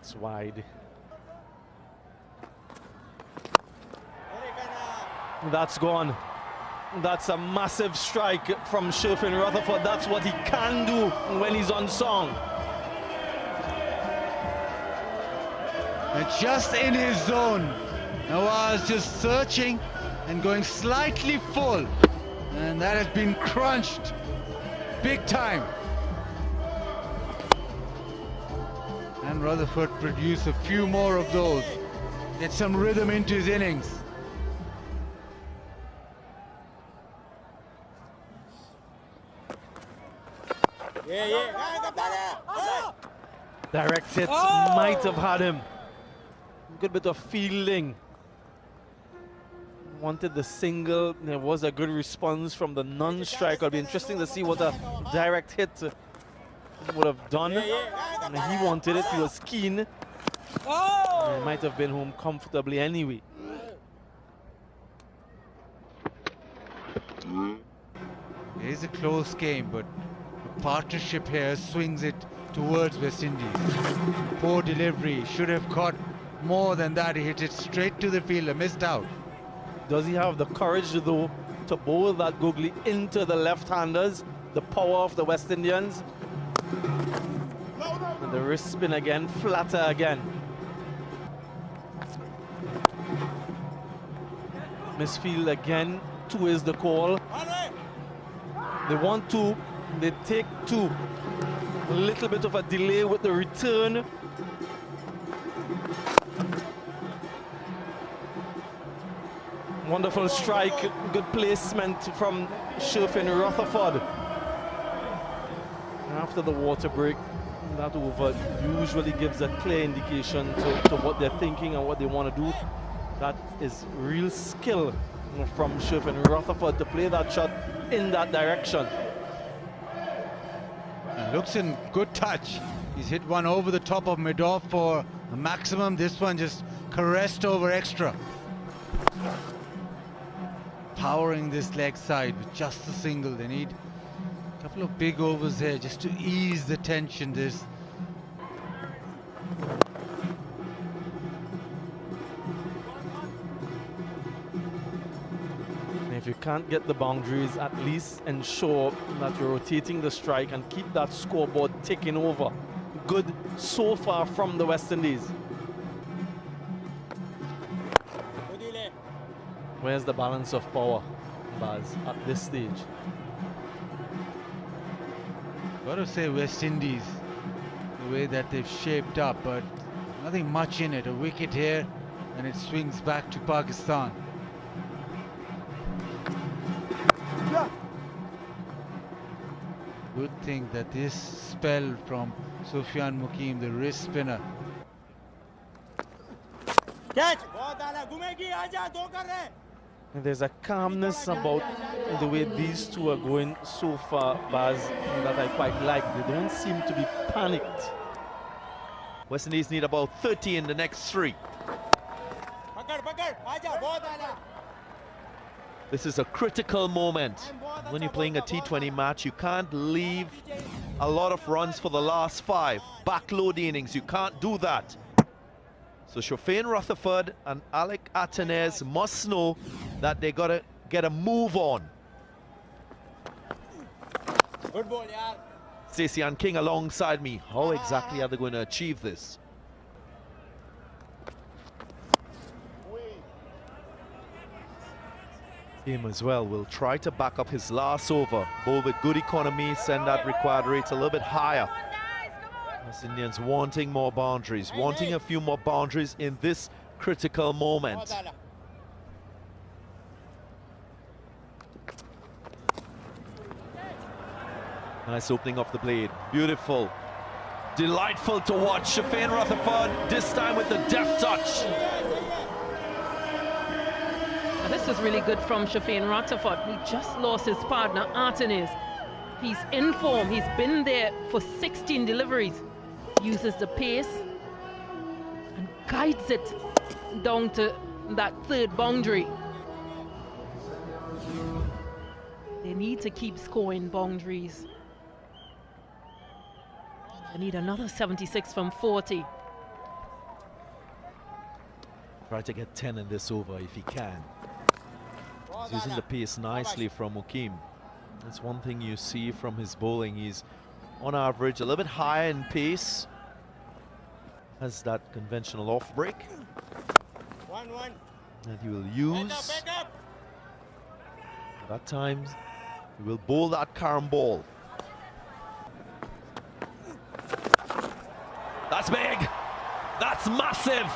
That's wide. That's gone. That's a massive strike from Sherfane Rutherford. That's what he can do when he's on song. And just in his zone. Nawaz just searching and going slightly full. And that has been crunched big time. And Rutherford produce a few more of those. Get some rhythm into his innings. Direct hits might have had him. Good bit of fielding. Wanted the single. There was a good response from the non-striker. It'll be interesting to see what a direct hit would have done. And he wanted it. He was keen. And he might have been home comfortably anyway. It is a close game, but the partnership here swings it towards West Indies. Poor delivery. Should have caught more than that. He hit it straight to the fielder. Missed out. Does he have the courage, though, to bowl that googly into the left-handers? The power of the West Indians. And the wrist spin again, flatter again. Misfield again. 2 is the call. They want 2. They take 2. A little bit of a delay with the return. Wonderful strike, good placement from Sherfane Rutherford. After the water break, that over usually gives a clear indication to what they're thinking and what they want to do. That is real skill from Sherfane Rutherford to play that shot in that direction. And looks in good touch. He's hit one over the top of mid-off for a maximum. This one just caressed over extra. Powering this leg side with just a single. They need a couple of big overs there just to ease the tension. This if you can't get the boundaries, at least ensure that you're rotating the strike and keep that scoreboard ticking over. Good so far from the West Indies. Where's the balance of power, Baz, at this stage? Gotta say West Indies, the way that they've shaped up, but nothing much in it. A wicket here and it swings back to Pakistan. Good thing that this spell from Sufyan Mukim, the wrist spinner. And there's a calmness about the way these two are going so far, Baz, that I quite like. They don't seem to be panicked. West Indies need about 30 in the next 3. This is a critical moment. When you're playing a T20 match, you can't leave a lot of runs for the last 5. Backload the innings, you can't do that. So Sherfane Rutherford and Alec Atenez must know that they gotta get a move on. Good ball, yaar. Stacey and King alongside me. How exactly are they going to achieve this? Him as well will try to back up his last over. Bowl with good economy, send that required rate a little bit higher. West Indians wanting more boundaries, wanting a few more boundaries in this critical moment. Nice opening of the blade, beautiful. Delightful to watch. Sherfane Rutherford, this time with the deft touch. This is really good from Sherfane Rutherford. He just lost his partner, Atenez. He's in form. He's been there for 16 deliveries. Uses the pace and guides it down to that 3rd boundary. They need to keep scoring boundaries. They need another 76 from 40. Try to get 10 in this over if he can. He's using the pace nicely from Mukim. That's one thing you see from his bowling. He's on average a little bit higher in pace. Has that conventional off break. And he will use. At times, he will bowl that carom ball. That's big. That's massive.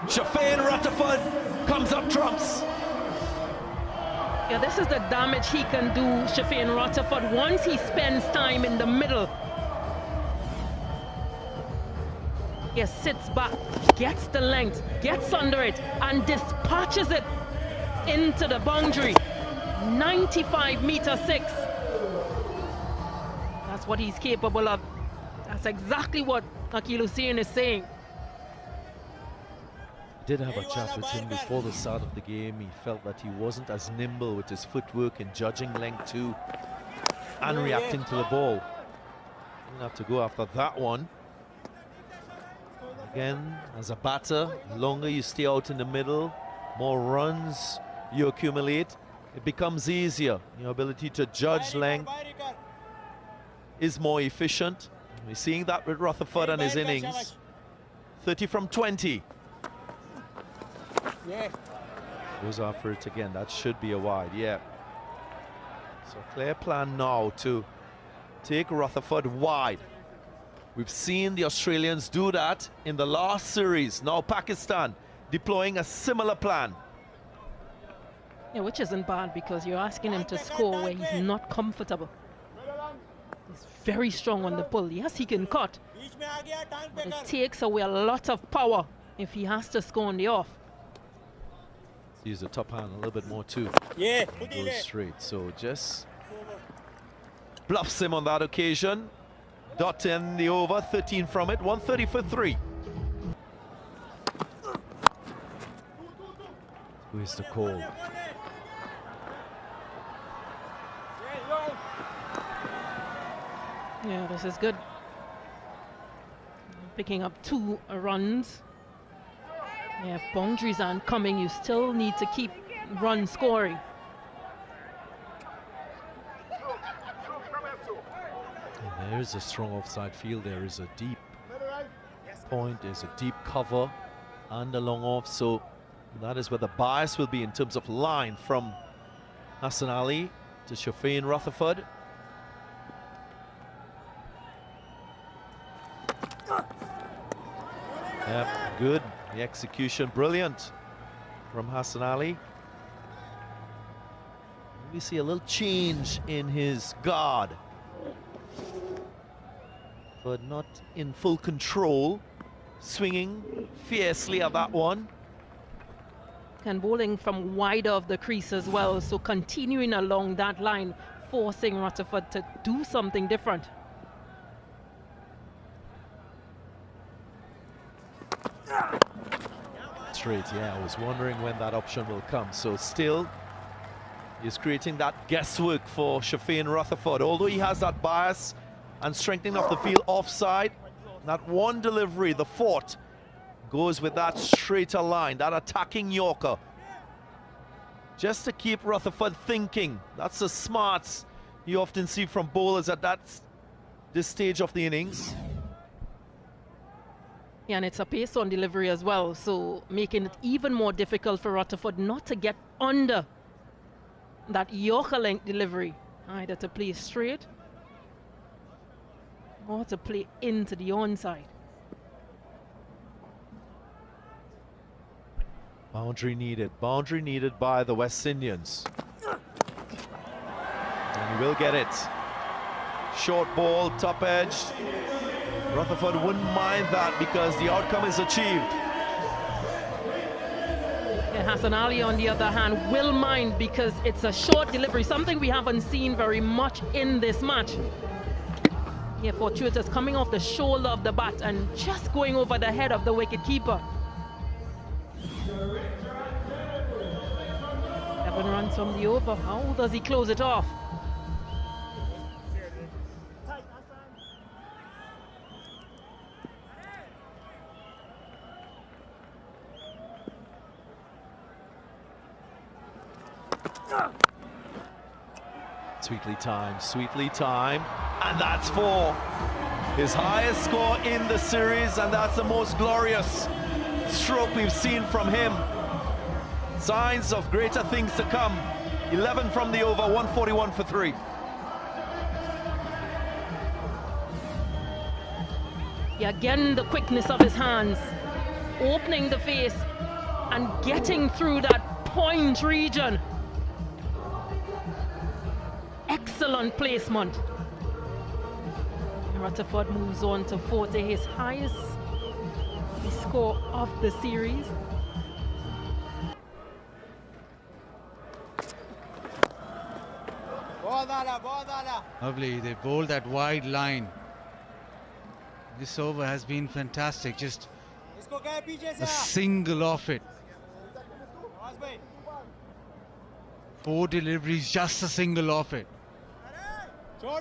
Sherfane Rutherford comes up trumps. Yeah, this is the damage he can do, Sherfane Rutherford, once he spends time in the middle. He sits back, gets the length, gets under it, and dispatches it into the boundary. 95m6. That's what he's capable of. That's exactly what Akeal Hosein is saying. Did have a chat with him before the start of the game. He felt that he wasn't as nimble with his footwork and judging length too, and reacting to the ball. You'll have to go after that one. Again, as a batter, the longer you stay out in the middle, more runs you accumulate, it becomes easier. Your ability to judge length is more efficient. We're seeing that with Rutherford and his innings. 30 from 20. Goes after it again. That should be a wide, yeah. So clear plan now to take Rutherford wide. We've seen the Australians do that in the last series. Now Pakistan deploying a similar plan. Yeah, which isn't bad because you're asking him to score where he's not comfortable. He's very strong on the pull. Yes, he can cut, but it takes away a lot of power if he has to score on the off. Use the top hand a little bit more too. Yeah. Goes straight. So just bluffs him on that occasion. Dot in the over, 13 from it, 130 for 3. Who is the call? Yeah, this is good. Picking up 2 runs. Yeah, if boundaries aren't coming, you still need to keep run scoring. And there's a strong offside field. There is a deep point, there's a deep cover and a long off. So that is where the bias will be in terms of line from Hassan Ali to Sherfane Rutherford. Yep, good. The execution, brilliant from Hassan Ali. We see a little change in his guard, but not in full control. Swinging fiercely at that one. And bowling from wide of the crease as well, so continuing along that line, forcing Rutherford to do something different. Straight, yeah, I was wondering when that option will come. So still, he's creating that guesswork for Sherfane Rutherford. Although he has that bias and strengthening of the field offside, that one delivery, the fourth, goes with that straighter line, that attacking Yorker. Just to keep Rutherford thinking. That's the smarts you often see from bowlers at this stage of the innings. Yeah, and it's a pace on delivery as well, so making it even more difficult for Rutherford not to get under that Yorker length delivery. Either to play straight or to play into the onside. Boundary needed by the West Indians. And he will get it. Short ball, top edge. Rutherford wouldn't mind that because the outcome is achieved. Yeah, Hassan Ali, on the other hand, will mind because it's a short delivery, something we haven't seen very much in this match. Yeah, fortuitous, coming off the shoulder of the bat and just going over the head of the wicketkeeper. 7 runs from the over. How does he close it off? Sweetly timed, and that's 4. His highest score in the series, and that's the most glorious stroke we've seen from him. Signs of greater things to come. 11 from the over, 141 for 3. Yeah, again, the quickness of his hands, opening the face and getting through that point region. Excellent placement. Rutherford moves on to 40, his highest score of the series. Lovely, they bowled that wide line. This over has been fantastic, just a single off it. 4 deliveries, just a single off it. I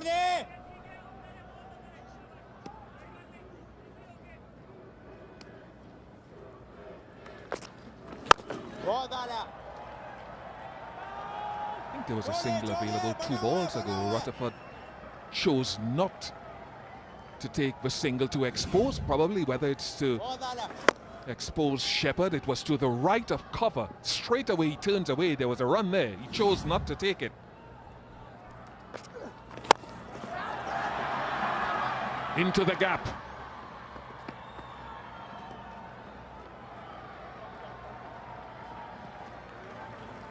think there was a single available 2 balls ago. Rutherford chose not to take the single to expose, probably whether it's to expose Shepherd. It was to the right of cover. Straight away he turns away. There was a run there. He chose not to take it. Into the gap.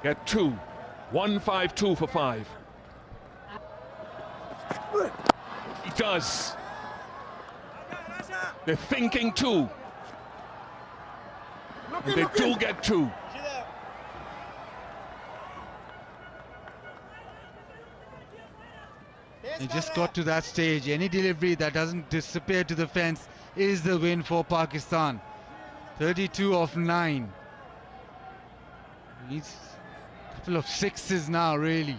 Get 2. 1-5-2 for 5. He does. They're thinking 2. And they do get 2. They just got to that stage. Any delivery that doesn't disappear to the fence is the win for Pakistan. 32 of 9. Needs a couple of 6s now, really.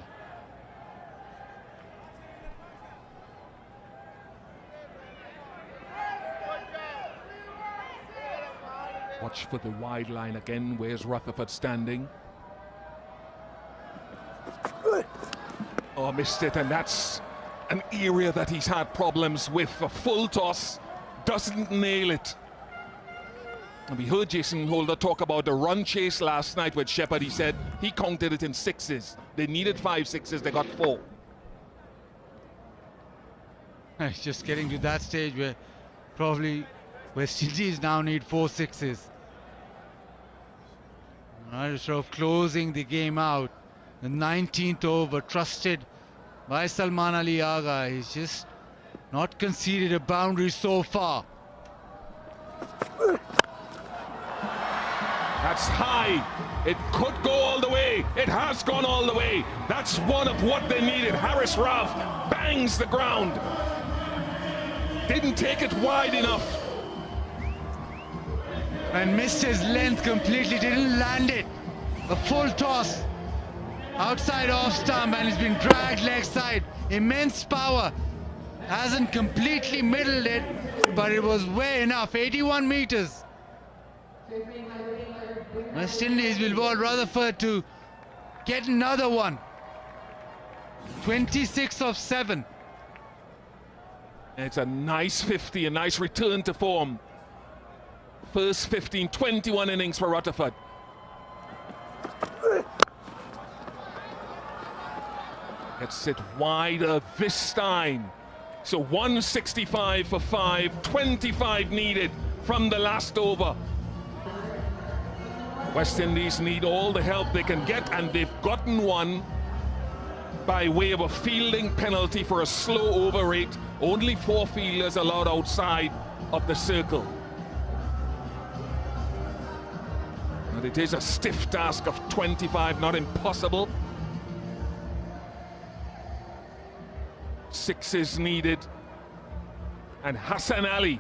Watch for the wide line again. Where's Rutherford standing? Oh, missed it, and that's an area that he's had problems with. A full toss, doesn't nail it. And we heard Jason Holder talk about the run chase last night with Shepherd. He said he counted it in 6s. They needed 5 6s, they got 4. It's just getting to that stage where probably West Indies now need 4 6s. Sort of closing the game out. The 19th over, trusted by Salman Ali Agha. He's just not conceded a boundary so far. That's high. It could go all the way. It has gone all the way. That's one of what they needed. Harris Rav bangs the ground. Didn't take it wide enough. And missed his length completely, didn't land it. A full toss. Outside off stump, and he's been dragged leg side. Immense power. Hasn't completely middled it, but it was way enough. 81 meters. West Indies will bowl Rutherford to get another one. 26 of 7. It's a nice 50, a nice return to form. First 15, 21 innings for Rutherford. Gets it wider this time. So 165 for 5, 25 needed from the last over. West Indies need all the help they can get, and they've gotten one by way of a fielding penalty for a slow over rate. Only 4 fielders allowed outside of the circle. And it is a stiff task of 25, not impossible. 6 is needed. And Hassan Ali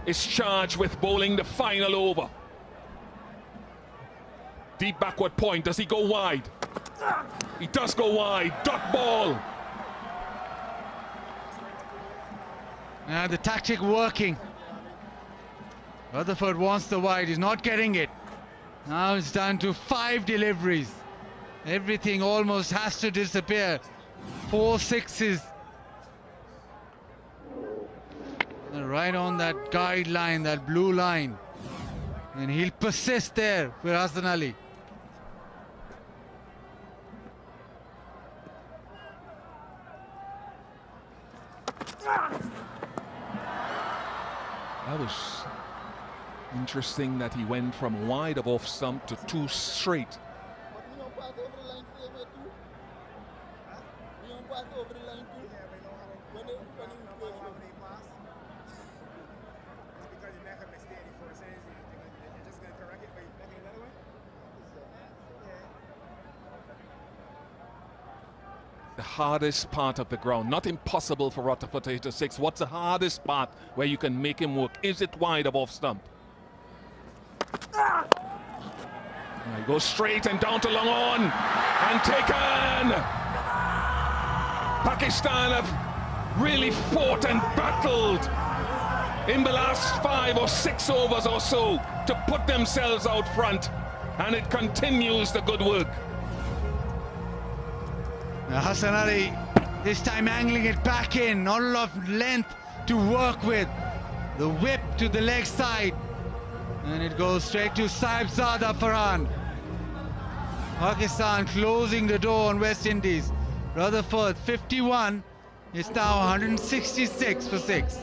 is charged with bowling the final over. Deep backward point. Does he go wide? He does go wide. Dot ball. The tactic working. Rutherford wants the wide. He's not getting it. Now it's down to 5 deliveries. Everything almost has to disappear. 4 sixes. Right on that guideline, that blue line. And he'll persist there for Hassan Ali. That was interesting that he went from wide of off stump to 2 straight. The hardest part of the ground, not impossible for Rutherford to hit a 6. What's the hardest part where you can make him work? Is it wide of off stump? He goes straight and down to long on and taken. Pakistan have really fought and battled in the last 5 or 6 overs or so to put themselves out front, and it continues the good work. Now Hassan Ali this time angling it back in, not a lot of length to work with. The whip to the leg side, and it goes straight to Sahibzada Farhan. Pakistan closing the door on West Indies. Rutherford 51, it's now 166 for 6.